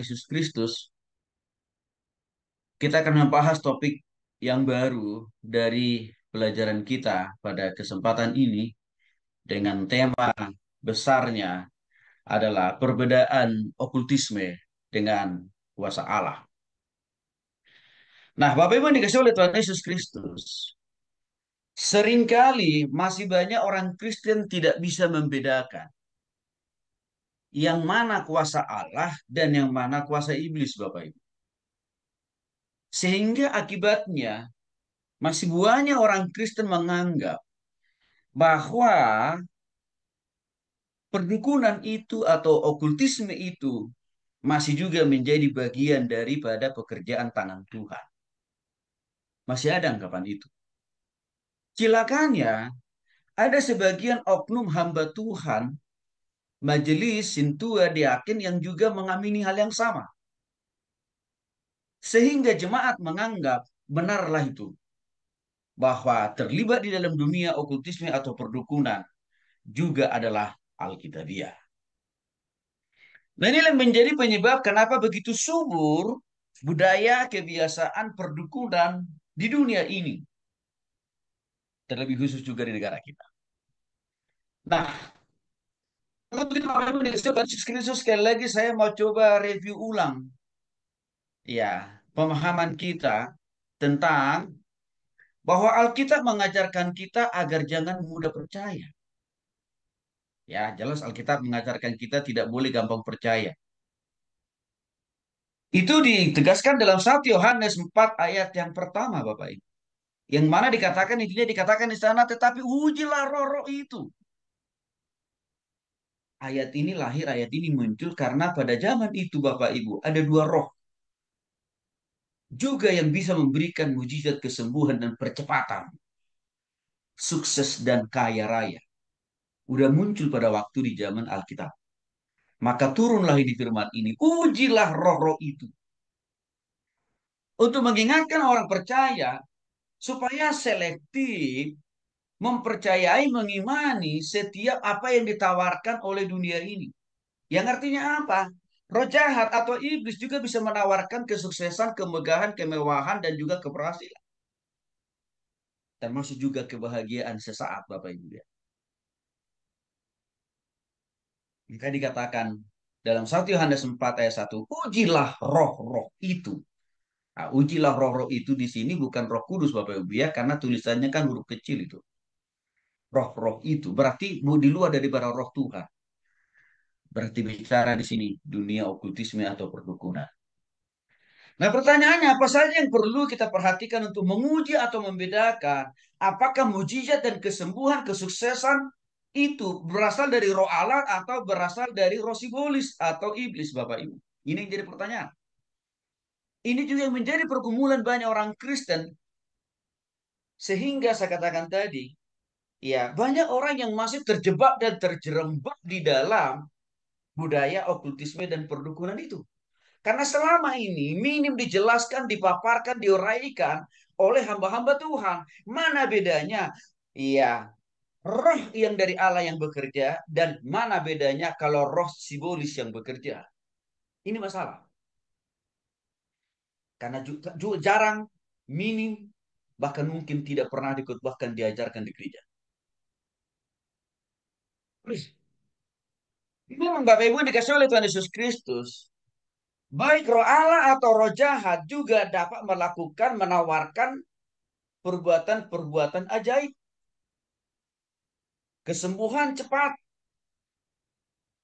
Yesus Kristus, kita akan membahas topik yang baru dari pelajaran kita pada kesempatan ini dengan tema besarnya adalah perbedaan okultisme dengan kuasa Allah. Nah, Bapak Ibu yang dikasih oleh Tuhan Yesus Kristus, seringkali masih banyak orang Kristen tidak bisa membedakan yang mana kuasa Allah dan yang mana kuasa iblis, Bapak Ibu. Sehingga akibatnya masih banyak orang Kristen menganggap bahwa perdukunan itu atau okultisme itu masih juga menjadi bagian daripada pekerjaan tangan Tuhan. Masih ada anggapan itu. Cilakanya, ada sebagian oknum hamba Tuhan, majelis, sintua, diaken yang juga mengamini hal yang sama. Sehingga jemaat menganggap benarlah itu. Bahwa terlibat di dalam dunia okultisme atau perdukunan juga adalah Alkitabiah. Nah, inilah menjadi penyebab kenapa begitu subur budaya kebiasaan perdukunan di dunia ini. Terlebih khusus juga di negara kita. Nah, kalau begitu Bapak Ibu Yesus sekali lagi saya mau coba review ulang ya pemahaman kita tentang bahwa Alkitab mengajarkan kita agar jangan mudah percaya. Ya, jelas Alkitab mengajarkan kita tidak boleh gampang percaya. Itu ditegaskan dalam 1 Yohanes 4 ayat yang pertama, Bapak Ibu. Yang mana dikatakan, intinya dikatakan di sana, tetapi ujilah roh-roh itu. Ayat ini muncul karena pada zaman itu, Bapak Ibu, ada dua roh. Juga yang bisa memberikan mujizat kesembuhan dan percepatan. Sukses dan kaya raya. Udah muncul pada waktu di zaman Alkitab. Maka turunlah ini firman ini. Ujilah roh-roh itu. Untuk mengingatkan orang percaya supaya selektif mempercayai, mengimani setiap apa yang ditawarkan oleh dunia ini. Yang artinya apa? Roh jahat atau iblis juga bisa menawarkan kesuksesan, kemegahan, kemewahan, dan juga keberhasilan. Termasuk juga kebahagiaan sesaat, Bapak Ibu ya. Maka dikatakan dalam 1 Yohanes 4 ayat 1, ujilah roh-roh itu. Nah, ujilah roh-roh itu di sini bukan Roh Kudus Bapak Ibu ya, karena tulisannya kan huruf kecil itu. Roh-roh itu berarti di luar daripada roh Tuhan. Berarti bicara di sini dunia okultisme atau perdukunan. Nah, pertanyaannya apa saja yang perlu kita perhatikan untuk menguji atau membedakan apakah mujizat dan kesembuhan, kesuksesan itu berasal dari roh Allah atau berasal dari roh sibolis atau iblis, Bapak Ibu. Ini yang jadi pertanyaan. Ini juga yang menjadi pergumulan banyak orang Kristen sehingga saya katakan tadi, ya, banyak orang yang masih terjebak dan terjerembab di dalam budaya okultisme dan perdukunan itu. Karena selama ini minim dijelaskan, dipaparkan, diuraikan oleh hamba-hamba Tuhan. Mana bedanya? Iya, roh yang dari Allah yang bekerja dan mana bedanya kalau roh sibolis yang bekerja. Ini masalah. Karena juga jarang, minim, bahkan mungkin tidak pernah bahkan diajarkan di gereja. Memang Bapak Ibu dikasih oleh Tuhan Yesus Kristus. Baik roh Allah atau roh jahat juga dapat melakukan, menawarkan perbuatan-perbuatan ajaib. Kesembuhan cepat,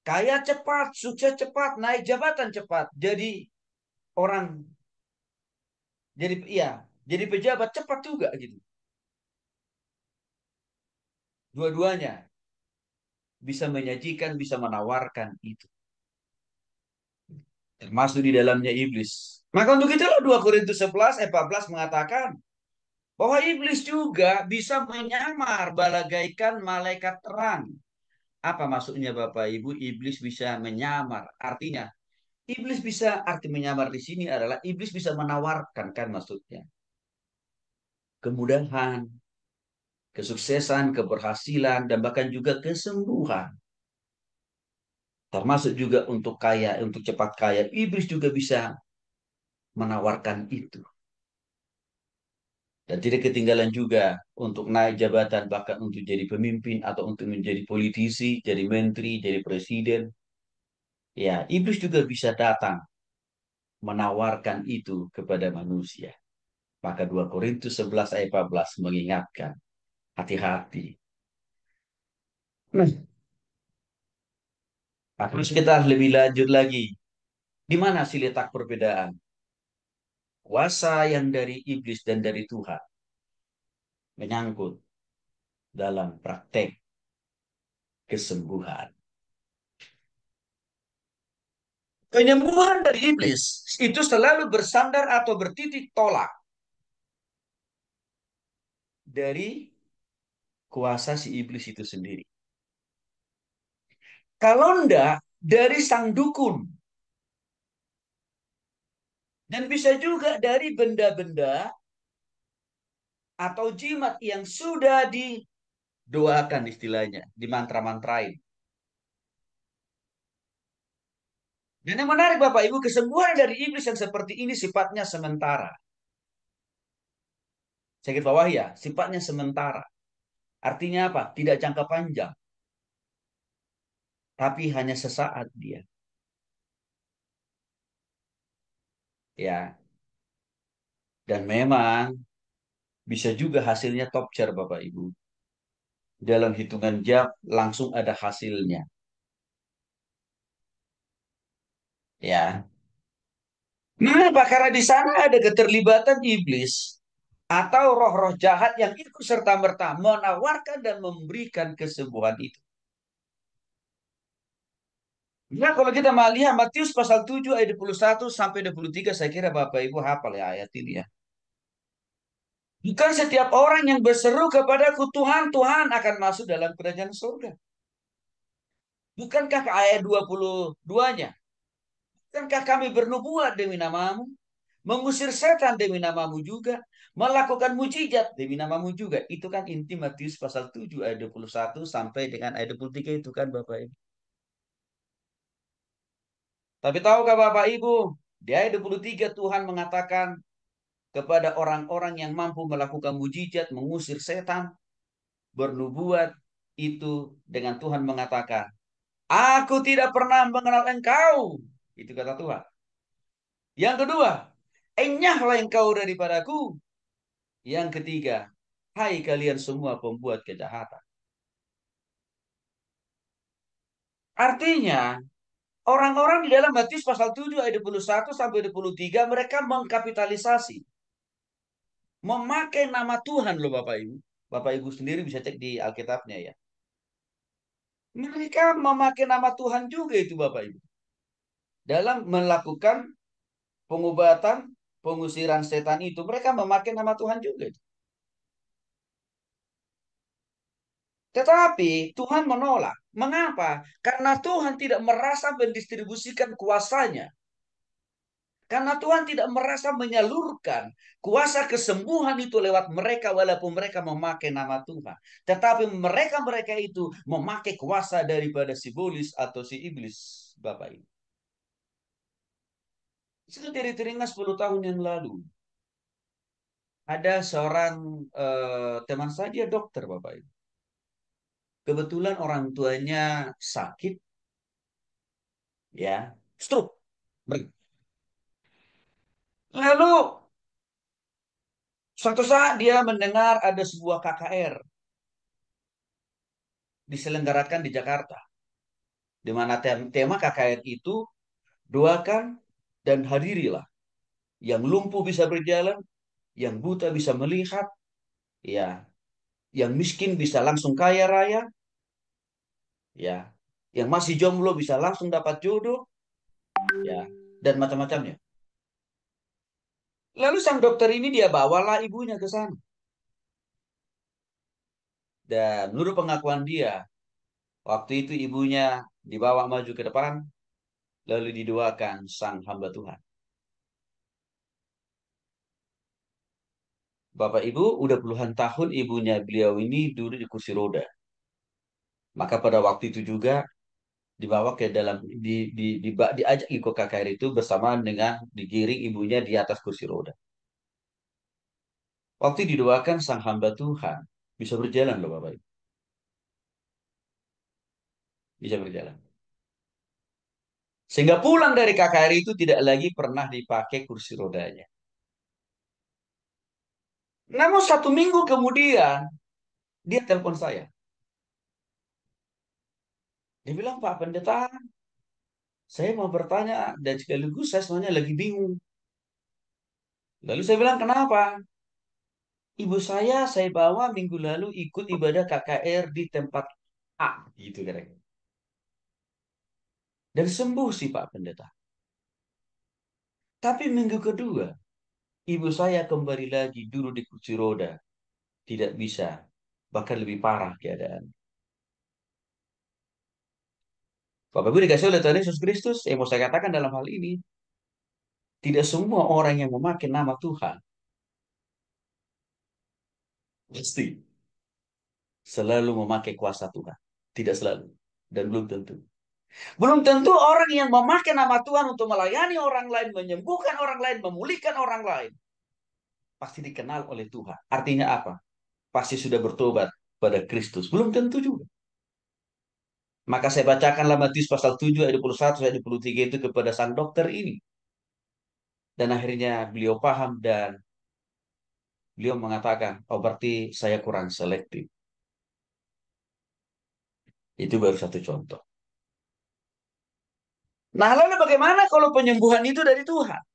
kaya cepat, sukses cepat, naik jabatan cepat. Jadi orang, jadi iya, jadi pejabat cepat juga gitu. Dua-duanya bisa menyajikan, bisa menawarkan itu. Termasuk di dalamnya iblis. Maka untuk itulah 2 Korintus 11 ayat 14 mengatakan bahwa iblis juga bisa menyamar balagaikan malaikat terang. Apa maksudnya Bapak Ibu? Iblis bisa menyamar. Artinya, iblis bisa, arti menyamar di sini adalah iblis bisa menawarkan kan maksudnya. Kemudahan, kesuksesan, keberhasilan, dan bahkan juga kesembuhan. Termasuk juga untuk kaya, untuk cepat kaya. Iblis juga bisa menawarkan itu. Dan tidak ketinggalan juga untuk naik jabatan, bahkan untuk jadi pemimpin atau untuk menjadi politisi, jadi menteri, jadi presiden. Ya, iblis juga bisa datang menawarkan itu kepada manusia. Maka 2 Korintus 11 ayat 14 mengingatkan, hati-hati. Nah, terus kita lebih lanjut lagi. Di mana sih letak perbedaan? Kuasa yang dari iblis dan dari Tuhan menyangkut dalam praktek kesembuhan. Penyembuhan dari iblis itu selalu bersandar atau bertitik tolak dari kuasa si iblis itu sendiri. Kalau enggak, dari sang dukun. Dan bisa juga dari benda-benda atau jimat yang sudah didoakan istilahnya, dimantra-mantrain. Dan yang menarik Bapak Ibu, kesembuhan dari iblis yang seperti ini sifatnya sementara. Saya garis bawah ya, sifatnya sementara. Artinya apa? Tidak jangka panjang, tapi hanya sesaat dia. Ya, dan memang bisa juga hasilnya top tier Bapak Ibu. Dalam hitungan jam langsung ada hasilnya. Ya. Mengapa? Karena di sana ada keterlibatan iblis atau roh-roh jahat yang ikut serta-merta menawarkan dan memberikan kesembuhan itu. Nah, kalau kita melihat Matius pasal 7 ayat 21 sampai 23, saya kira Bapak Ibu hafal ya ayat ini ya. Bukan setiap orang yang berseru kepadaku Tuhan, Tuhan akan masuk dalam kerajaan surga. Bukankah ke ayat 22-nya? Bukankah kami bernubuat demi namamu? Mengusir setan demi namamu juga. Melakukan mujizat demi namamu juga. Itu kan inti Matius pasal 7 ayat 21 sampai dengan ayat 23 itu kan Bapak Ibu. Tapi tahukah Bapak Ibu? Di ayat 23 Tuhan mengatakan kepada orang-orang yang mampu melakukan mujizat, mengusir setan, bernubuat, itu dengan Tuhan mengatakan, Aku tidak pernah mengenal engkau. Itu kata Tuhan. Yang kedua, enyahlah engkau daripadaku. Yang ketiga, hai kalian semua pembuat kejahatan. Artinya, orang-orang di dalam Matius pasal 7 ayat 21 sampai 23 mereka mengkapitalisasi, memakai nama Tuhan loh Bapak Ibu. Bapak Ibu sendiri bisa cek di Alkitabnya ya. Mereka memakai nama Tuhan juga itu Bapak Ibu. Dalam melakukan pengobatan, pengusiran setan itu, mereka memakai nama Tuhan juga. Tetapi Tuhan menolak. Mengapa? Karena Tuhan tidak merasa mendistribusikan kuasanya. Karena Tuhan tidak merasa menyalurkan kuasa kesembuhan itu lewat mereka walaupun mereka memakai nama Tuhan. Tetapi mereka-mereka itu memakai kuasa daripada si iblis atau si iblis. Bapak ini. Saya dari teringat 10 tahun yang lalu. Ada seorang teman saya dokter Bapak Ibu. Kebetulan orang tuanya sakit ya, stroke. Lalu suatu saat dia mendengar ada sebuah KKR diselenggarakan di Jakarta. Di mana tema KKR itu doakan dan hadirilah. Yang lumpuh bisa berjalan, yang buta bisa melihat, ya, yang miskin bisa langsung kaya raya, ya, yang masih jomblo bisa langsung dapat jodoh, ya, dan macam-macamnya. Lalu sang dokter ini dia bawalah ibunya ke sana. Dan menurut pengakuan dia, waktu itu ibunya dibawa maju ke depan, lalu didoakan sang hamba Tuhan. Bapak Ibu, udah puluhan tahun ibunya beliau ini duduk di kursi roda. Maka pada waktu itu juga dibawa ke dalam diajak ikut KKR itu bersamaan dengan digiring ibunya di atas kursi roda. Waktu didoakan sang hamba Tuhan bisa berjalan loh Bapak Ibu. Bisa berjalan. Sehingga pulang dari KKR itu tidak lagi pernah dipakai kursi rodanya. Namun 1 minggu kemudian dia telepon saya. Dia bilang, Pak Pendeta, saya mau bertanya dan sekaligus saya sebenarnya lagi bingung. Lalu saya bilang, kenapa? Ibu saya bawa minggu lalu ikut ibadah KKR di tempat A, gitu kira-kira. Dan sembuh sih Pak Pendeta. Tapi minggu kedua, ibu saya kembali lagi dulu di kursi roda. Tidak bisa, bahkan lebih parah keadaan. Bapak Ibu dikasih oleh Tuhan Yesus Kristus, yang mau saya katakan dalam hal ini, tidak semua orang yang memakai nama Tuhan, pasti selalu memakai kuasa Tuhan. Tidak selalu. Dan belum tentu. Belum tentu orang yang memakai nama Tuhan untuk melayani orang lain, menyembuhkan orang lain, memulihkan orang lain, pasti dikenal oleh Tuhan. Artinya apa? Pasti sudah bertobat pada Kristus. Belum tentu juga. Maka saya bacakanlah Matius pasal 7 ayat 21 ayat 23 itu kepada sang dokter ini. Dan akhirnya beliau paham dan beliau mengatakan, oh berarti saya kurang selektif. Itu baru satu contoh. Nah lalu bagaimana kalau penyembuhan itu dari Tuhan?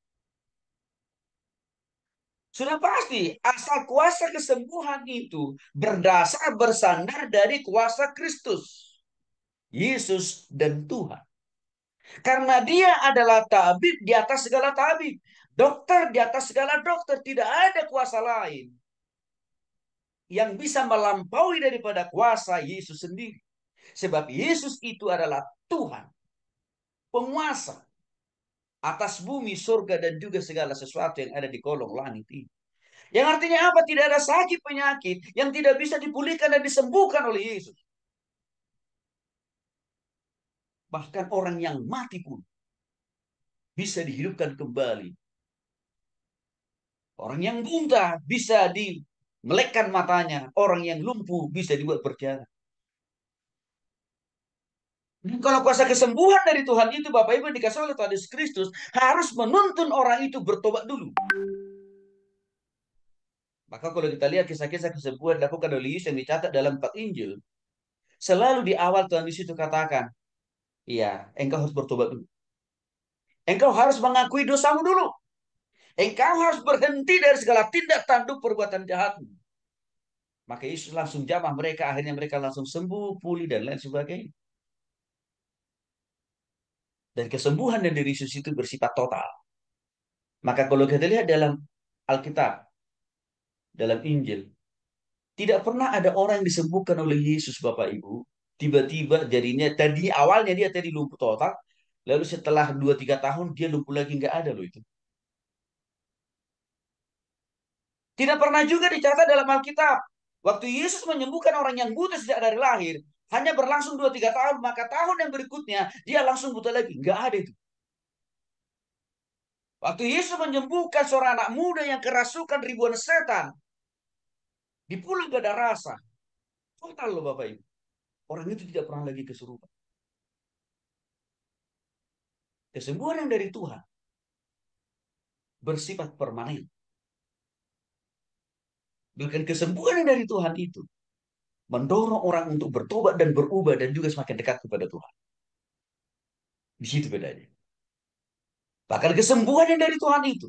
Sudah pasti, asal kuasa kesembuhan itu bersandar dari kuasa Kristus, Yesus dan Tuhan. Karena dia adalah tabib di atas segala tabib. Dokter di atas segala dokter. Tidak ada kuasa lain yang bisa melampaui daripada kuasa Yesus sendiri. Sebab Yesus itu adalah Tuhan, penguasa atas bumi, surga, dan juga segala sesuatu yang ada di kolong langit ini. Yang artinya apa? Tidak ada sakit penyakit yang tidak bisa dipulihkan dan disembuhkan oleh Yesus. Bahkan orang yang mati pun bisa dihidupkan kembali. Orang yang buta bisa dimelekkan matanya. Orang yang lumpuh bisa dibuat berjalan. Dan kalau kuasa kesembuhan dari Tuhan itu, Bapak Ibu dikasih oleh Tuhan Yesus Kristus, harus menuntun orang itu bertobat dulu. Maka kalau kita lihat kisah-kisah kesembuhan dilakukan oleh Yesus yang dicatat dalam 4 Injil, selalu di awal Tuhan Yesus itu katakan, iya, engkau harus bertobat dulu. Engkau harus mengakui dosamu dulu. Engkau harus berhenti dari segala tindak tanduk perbuatan jahatmu. Maka Yesus langsung jamah mereka, akhirnya mereka langsung sembuh, pulih, dan lain sebagainya. Dan kesembuhan dari Yesus itu bersifat total. Maka kalau kita lihat dalam Alkitab, dalam Injil, tidak pernah ada orang yang disembuhkan oleh Yesus, Bapak Ibu. Tiba-tiba jadinya, tadi awalnya dia tadi lumpuh total, lalu setelah 2-3 tahun dia lumpuh lagi, nggak ada loh itu. Tidak pernah juga dicatat dalam Alkitab. Waktu Yesus menyembuhkan orang yang buta sejak dari lahir, hanya berlangsung 2-3 tahun, maka tahun yang berikutnya dia langsung buta lagi. Nggak ada itu. Waktu Yesus menyembuhkan seorang anak muda yang kerasukan ribuan setan di Pulau Gadarasa, total loh Bapak Ibu. Orang itu tidak pernah lagi kesurupan. Kesembuhan yang dari Tuhan bersifat permanen. Bahkan kesembuhan yang dari Tuhan itu mendorong orang untuk bertobat dan berubah dan juga semakin dekat kepada Tuhan. Di situ bedanya. Bahkan kesembuhan yang dari Tuhan itu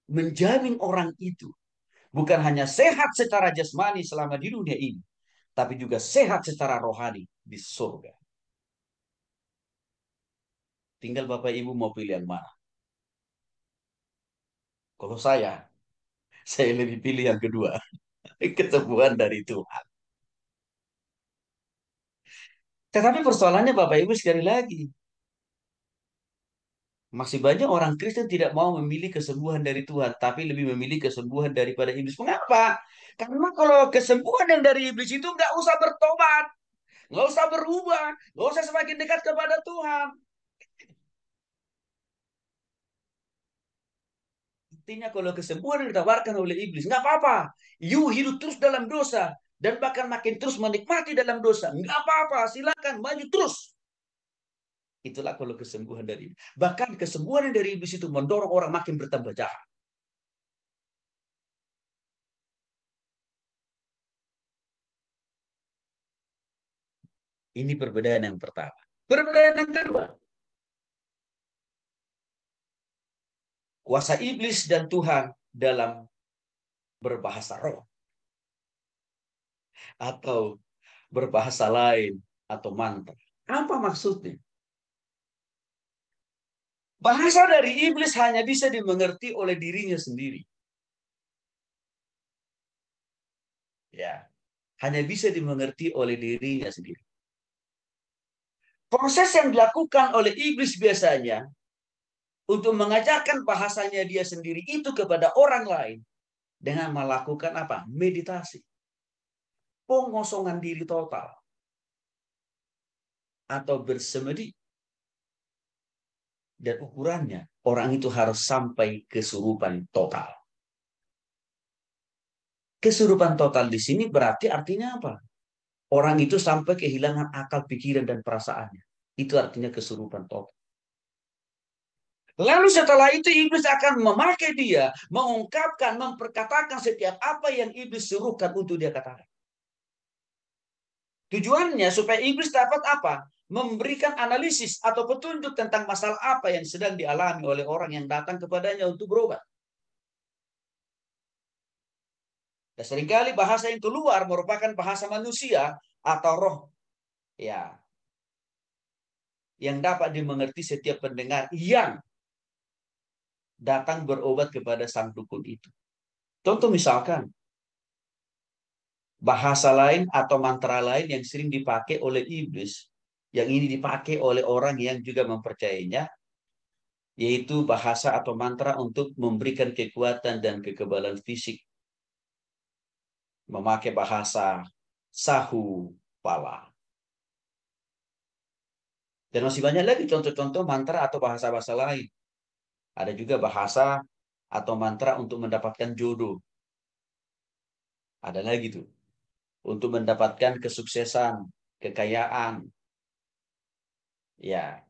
menjamin orang itu bukan hanya sehat secara jasmani selama di dunia ini, tapi juga sehat secara rohani di surga. Tinggal Bapak Ibu mau pilih yang mana. Kalau saya lebih pilih yang kedua. Kesembuhan dari Tuhan. Tetapi persoalannya Bapak Ibu sekali lagi. Masih banyak orang Kristen tidak mau memilih kesembuhan dari Tuhan, tapi lebih memilih kesembuhan daripada iblis. Mengapa? Karena kalau kesembuhan yang dari iblis itu nggak usah bertobat. Nggak usah berubah. Nggak usah semakin dekat kepada Tuhan. Artinya kalau kesembuhan yang ditawarkan oleh iblis, nggak apa-apa. You hidup terus dalam dosa. Dan bahkan makin terus menikmati dalam dosa. Nggak apa-apa, silakan maju terus. Itulah kalau kesembuhan dari iblis. Bahkan kesembuhan dari iblis itu mendorong orang makin bertambah jahat. Ini perbedaan yang pertama. Perbedaan yang kedua, kuasa iblis dan Tuhan dalam berbahasa roh atau berbahasa lain atau mantra. Apa maksudnya? Bahasa dari iblis hanya bisa dimengerti oleh dirinya sendiri. Ya, hanya bisa dimengerti oleh dirinya sendiri. Proses yang dilakukan oleh iblis biasanya untuk mengajarkan bahasanya dia sendiri itu kepada orang lain dengan melakukan apa? Meditasi. Pengosongan diri total atau bersemedi. Dan ukurannya orang itu harus sampai kesurupan total. Kesurupan total di sini berarti artinya apa? Orang itu sampai kehilangan akal pikiran dan perasaannya. Itu artinya kesurupan total. Lalu setelah itu iblis akan memakai dia, mengungkapkan, memperkatakan setiap apa yang iblis suruhkan untuk dia katakan. Tujuannya supaya iblis dapat apa? Memberikan analisis atau petunjuk tentang masalah apa yang sedang dialami oleh orang yang datang kepadanya untuk berobat. Dan seringkali bahasa yang keluar merupakan bahasa manusia atau roh, ya, yang dapat dimengerti setiap pendengar yang datang berobat kepada sang dukun itu. Contoh misalkan, bahasa lain atau mantra lain yang sering dipakai oleh iblis, yang ini dipakai oleh orang yang juga mempercayainya, yaitu bahasa atau mantra untuk memberikan kekuatan dan kekebalan fisik. Memakai bahasa sahu pala. Dan masih banyak lagi contoh-contoh mantra atau bahasa-bahasa lain. Ada juga bahasa atau mantra untuk mendapatkan jodoh. Ada lagi tuh. Untuk mendapatkan kesuksesan, kekayaan. Ya.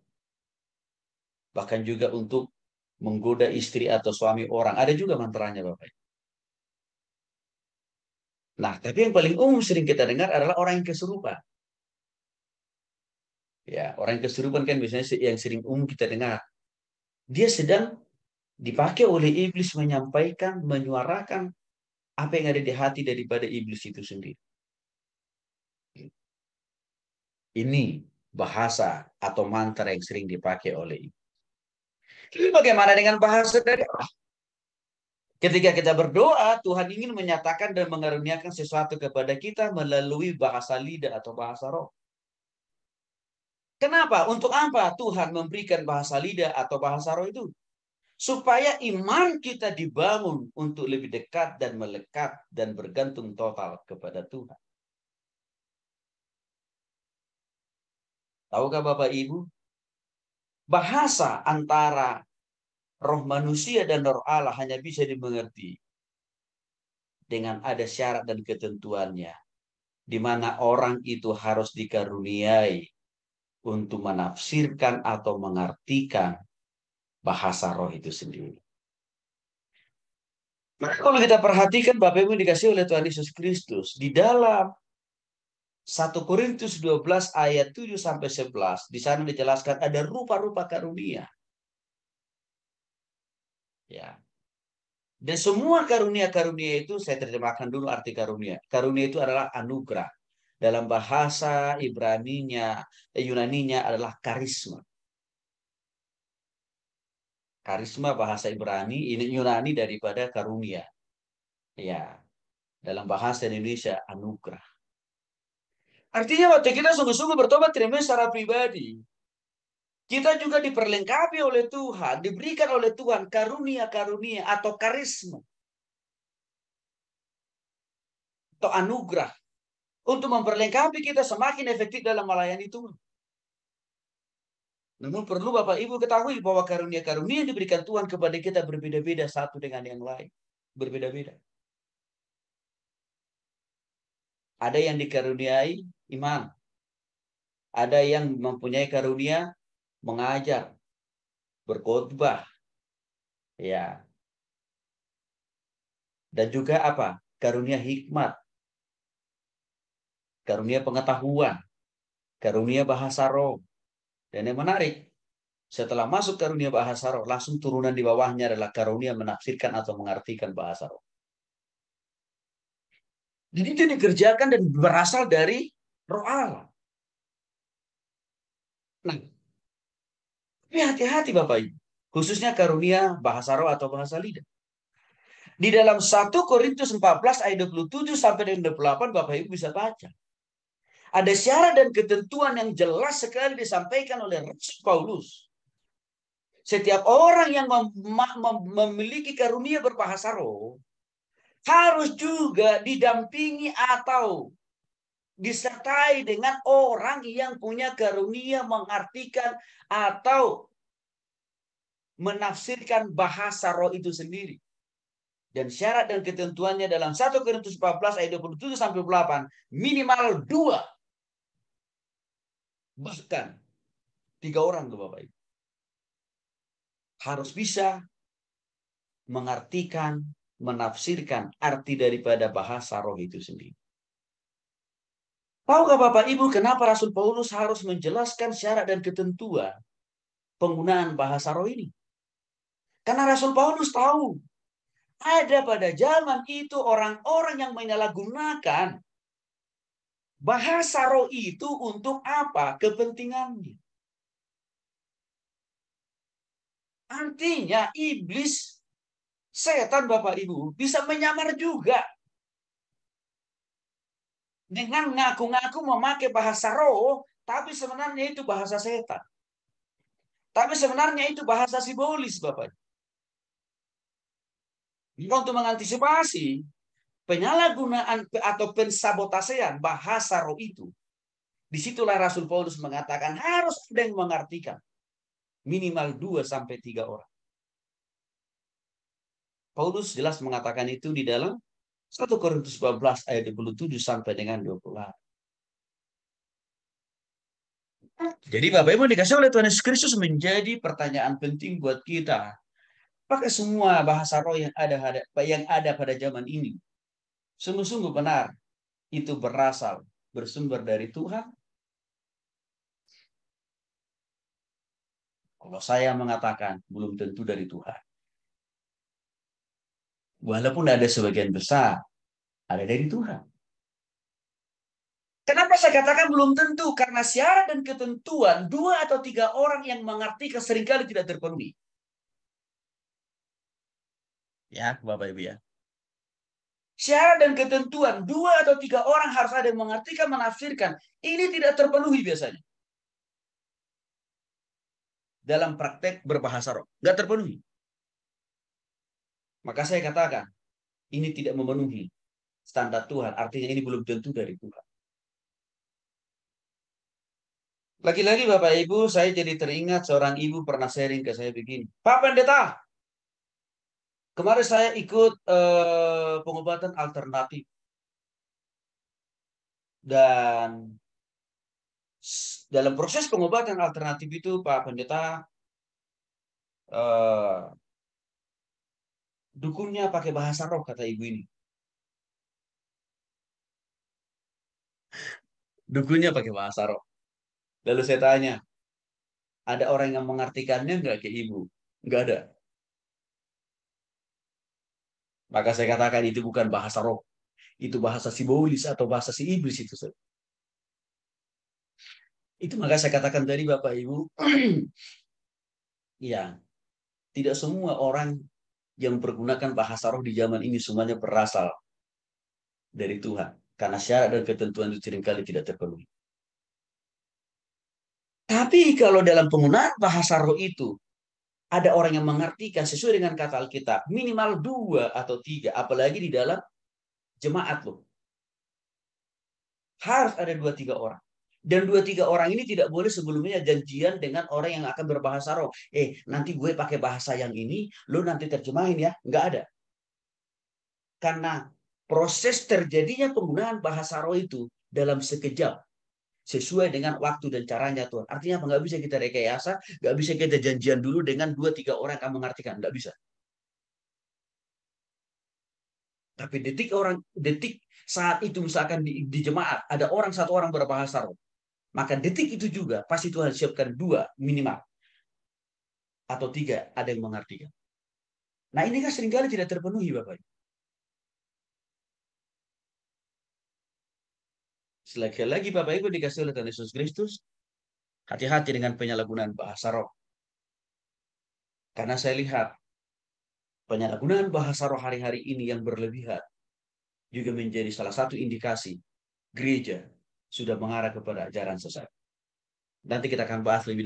Bahkan juga untuk menggoda istri atau suami orang. Ada juga mantranya, Bapak. Nah, tapi yang paling umum sering kita dengar adalah orang yang kesurupan. Ya, orang yang kesurupan kan biasanya yang sering umum kita dengar. Dia sedang dipakai oleh iblis menyampaikan, menyuarakan apa yang ada di hati daripada iblis itu sendiri. Ini bahasa atau mantra yang sering dipakai oleh iblis. Tapi bagaimana dengan bahasa dari Allah? Ketika kita berdoa, Tuhan ingin menyatakan dan mengaruniakan sesuatu kepada kita melalui bahasa lidah atau bahasa roh. Kenapa? Untuk apa Tuhan memberikan bahasa lidah atau bahasa roh itu? Supaya iman kita dibangun untuk lebih dekat dan melekat dan bergantung total kepada Tuhan. Tahukah Bapak Ibu? Bahasa antara roh manusia dan roh Allah hanya bisa dimengerti dengan ada syarat dan ketentuannya. Di mana orang itu harus dikaruniai untuk menafsirkan atau mengartikan bahasa roh itu sendiri. Maka kalau kita perhatikan Bapak Ibu dikasih oleh Tuhan Yesus Kristus di dalam 1 Korintus 12 ayat 7 sampai 11 di sana dijelaskan ada rupa-rupa karunia. Ya. Dan semua karunia-karunia itu saya terjemahkan dulu arti karunia. Karunia itu adalah anugerah. Dalam bahasa Ibraninya, Yunaninya adalah karisma. Karisma bahasa Ibrani, ini Yunani daripada karunia. Ya, dalam bahasa Indonesia anugerah. Artinya waktu kita sungguh-sungguh bertobat terima secara pribadi, kita juga diperlengkapi oleh Tuhan, diberikan oleh Tuhan karunia-karunia atau karisma atau anugerah untuk memperlengkapi kita semakin efektif dalam melayani Tuhan. Namun perlu Bapak Ibu ketahui bahwa karunia-karunia yang diberikan Tuhan kepada kita berbeda-beda satu dengan yang lain. Berbeda-beda. Ada yang dikaruniai iman. Ada yang mempunyai karunia mengajar, berkhotbah, ya. Dan juga apa? Karunia hikmat, karunia pengetahuan, karunia bahasa roh. Dan yang menarik, setelah masuk karunia bahasa roh, langsung turunan di bawahnya adalah karunia menafsirkan atau mengartikan bahasa roh. Jadi itu dikerjakan dan berasal dari roh Allah. Nah, tapi hati-hati Bapak Ibu. Khususnya karunia bahasa roh atau bahasa lidah. Di dalam 1 Korintus 14 ayat 27 sampai dengan 28 Bapak Ibu bisa baca. Ada syarat dan ketentuan yang jelas sekali disampaikan oleh Rasul Paulus. Setiap orang yang memiliki karunia berbahasa roh harus juga didampingi atau disertai dengan orang yang punya karunia mengartikan atau menafsirkan bahasa roh itu sendiri. Dan syarat dan ketentuannya dalam 1 Korintus 14 ayat 27 sampai 8 minimal 2, bahkan 3 orang tuh Bapak Ibu. Harus bisa mengartikan, menafsirkan arti daripada bahasa roh itu sendiri. Tahukah Bapak Ibu kenapa Rasul Paulus harus menjelaskan syarat dan ketentuan penggunaan bahasa roh ini? Karena Rasul Paulus tahu ada pada zaman itu orang-orang yang menyalahgunakan bahasa roh itu untuk apa? Kepentingannya. Artinya iblis, setan Bapak Ibu, bisa menyamar juga. Dengan ngaku-ngaku memakai bahasa roh, tapi sebenarnya itu bahasa setan. Tapi sebenarnya itu bahasa simbolis Bapak. Untuk mengantisipasi penyalahgunaan atau pensabotasean bahasa roh itu, disitulah Rasul Paulus mengatakan harus ada yang mengartikan. Minimal 2-3 orang. Paulus jelas mengatakan itu di dalam 1 Korintus 14 ayat 27 sampai dengan 28. Jadi Bapak Ibu dikasih oleh Tuhan Yesus Kristus menjadi pertanyaan penting buat kita. Apakah semua bahasa roh yang ada pada zaman ini sungguh-sungguh benar itu bersumber dari Tuhan? Kalau saya mengatakan belum tentu dari Tuhan. Walaupun ada sebagian besar ada dari Tuhan. Kenapa saya katakan belum tentu? Karena syarat dan ketentuan 2-3 orang yang mengartikan seringkali tidak terpenuhi. Ya, Bapak Ibu ya. Syarat dan ketentuan 2-3 orang harus ada yang mengartikan, menafsirkan. Ini tidak terpenuhi biasanya. Dalam praktek berbahasa roh. Nggak terpenuhi. Maka saya katakan, ini tidak memenuhi standar Tuhan. Artinya ini belum tentu dari Tuhan. Lagi-lagi Bapak Ibu, saya jadi teringat seorang ibu pernah sharing ke saya begini. Pak Pendeta, kemarin saya ikut pengobatan alternatif. Dan dalam proses pengobatan alternatif itu, Pak Pendeta, dukunnya pakai bahasa roh, kata ibu ini. Dukunnya pakai bahasa roh. Lalu saya tanya, ada orang yang mengartikannya nggak ke ibu? Nggak ada. Maka saya katakan itu bukan bahasa roh. Itu bahasa simbolis atau bahasa si iblis itu. Itu maka saya katakan tadi Bapak Ibu, ya, tidak semua orang yang menggunakan bahasa roh di zaman ini semuanya berasal dari Tuhan. Karena syarat dan ketentuan itu seringkali tidak terpenuhi. Tapi kalau dalam penggunaan bahasa roh itu, ada orang yang mengartikan sesuai dengan kata Alkitab, minimal 2-3, apalagi di dalam jemaat loh. Harus ada 2-3 orang. Dan 2-3 orang ini tidak boleh sebelumnya janjian dengan orang yang akan berbahasa roh. Nanti gue pakai bahasa yang ini, lu nanti terjemahin ya. Nggak ada. Karena proses terjadinya penggunaan bahasa roh itu dalam sekejap. Sesuai dengan waktu dan caranya Tuhan. Artinya apa? Nggak bisa kita rekayasa, nggak bisa kita janjian dulu dengan 2-3 orang yang akan mengartikan. Nggak bisa. Tapi detik saat itu misalkan di jemaat ada satu orang berbahasa roh, maka detik itu juga pasti Tuhan siapkan 2 minimal atau 3 ada yang mengartikan. Nah ini kan seringkali tidak terpenuhi Bapak. Sekali lagi Bapak Ibu dikasih oleh Tuhan Yesus Kristus, hati-hati dengan penyalahgunaan bahasa roh. Karena saya lihat penyalahgunaan bahasa roh hari-hari ini yang berlebihan juga menjadi salah satu indikasi gereja sudah mengarah kepada ajaran sesat. Nanti kita akan bahas lebih